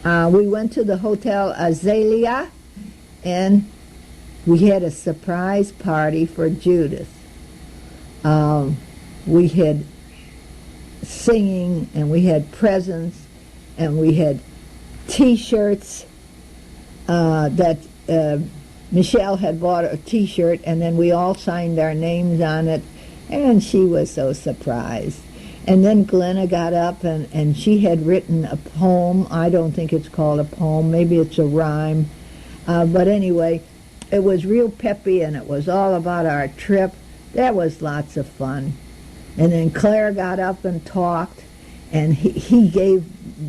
We went to the Hotel Azalea, and we had a surprise party for Judith. We had singing, and we had presents, and we had T-shirts that Michelle had bought a T-shirt, and then we all signed our names on it, and she was so surprised. And then Glenna got up, and she had written a poem. I don't think it's called a poem. Maybe it's a rhyme. But anyway, it was real peppy, and it was all about our trip. That was lots of fun. And then Claire got up and talked, and he gave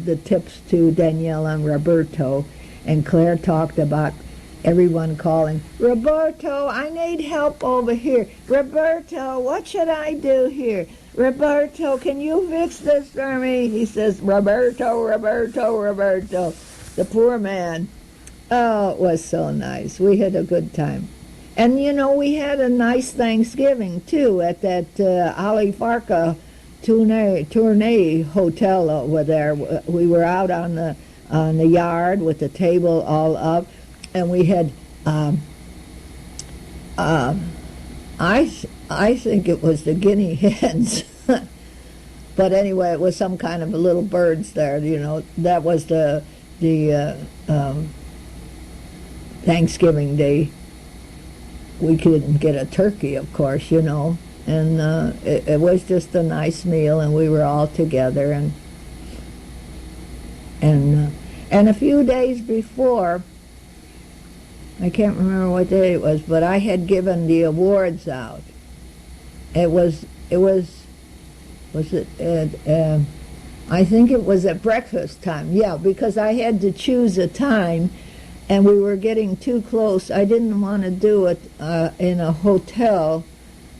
the tips to Danielle and Roberto, and Claire talked about everyone calling, Roberto, I need help over here. Roberto, what should I do here? Roberto, can you fix this for me? He says, Roberto, Roberto, Roberto. The poor man. Oh, it was so nice. We had a good time. And, you know, we had a nice Thanksgiving, too, at that Alifarca Tournay Hotel over there. We were out on the yard with the table all up, and we had, I think it was the guinea hens. But anyway, it was some kind of little birds there, you know. That was the Thanksgiving Day. We couldn't get a turkey, of course, you know. And it was just a nice meal, and we were all together. And a few days before, I can't remember what day it was, but I had given the awards out. I think it was at breakfast time. Yeah, because I had to choose a time, and we were getting too close. I didn't want to do it in a hotel.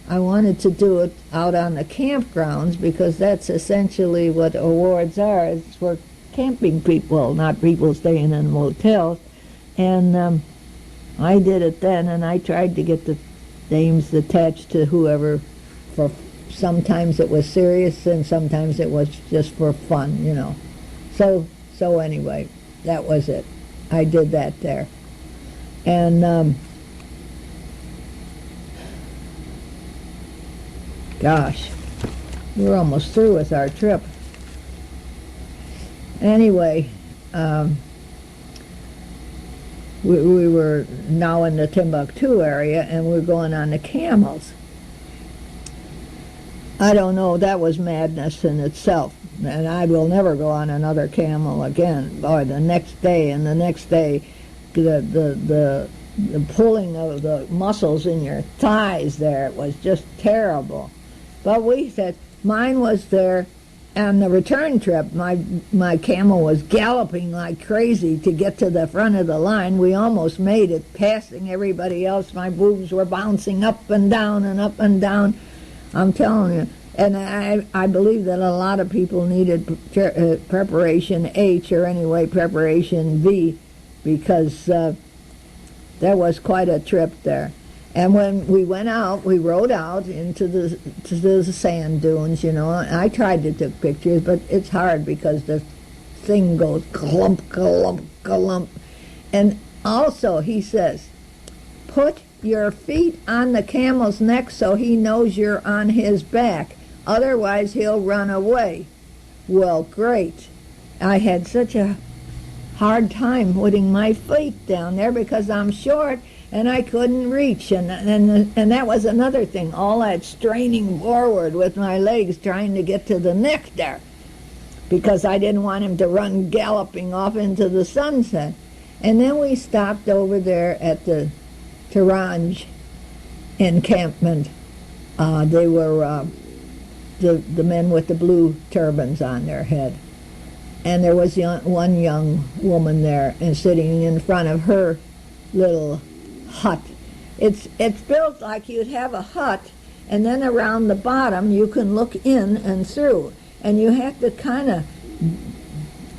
I wanted to do it out on the campgrounds, because that's essentially what awards are. It's for camping people, not people staying in motels. And I did it then, and I tried to get the names attached to whoever. For sometimes it was serious, and sometimes it was just for fun, you know. So anyway, that was it. I did that there. And gosh, we're almost through with our trip. Anyway, we were now in the Timbuktu area, and we're going on the camels. I don't know, that was madness in itself, and I will never go on another camel again. Boy, the next day and the next day, the pulling of the muscles in your thighs there, it was just terrible. But we said, mine was there on the return trip. My camel was galloping like crazy to get to the front of the line. We almost made it, passing everybody else. My boobs were bouncing up and down and up and down. I'm telling you. And I believe that a lot of people needed preparation H, or anyway preparation V, because there was quite a trip there. And when we went out, we rode out into the sand dunes, you know. I tried to take pictures, but it's hard because the thing goes clump, clump, clump. And also, he says, put your feet on the camel's neck so he knows you're on his back. Otherwise, he'll run away. Well, great. I had such a hard time putting my feet down there because I'm short and I couldn't reach. And that was another thing, all that straining forward with my legs trying to get to the neck there, because I didn't want him to run galloping off into the sunset. And then we stopped over there at the Taranj encampment. They were the men with the blue turbans on their head. And there was one young woman there, and sitting in front of her little hut. It's built like you'd have a hut, and then around the bottom you can look in and through. And you have to kind of,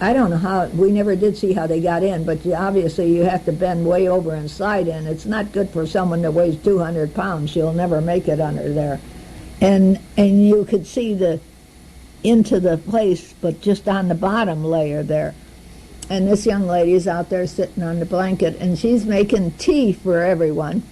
I don't know how, we never did see how they got in, but obviously you have to bend way over and slide in. It's not good for someone that weighs 200 pounds. She'll never make it under there. And you could see into the place, but just on the bottom layer there. And this young lady's out there sitting on the blanket, and she's making tea for everyone.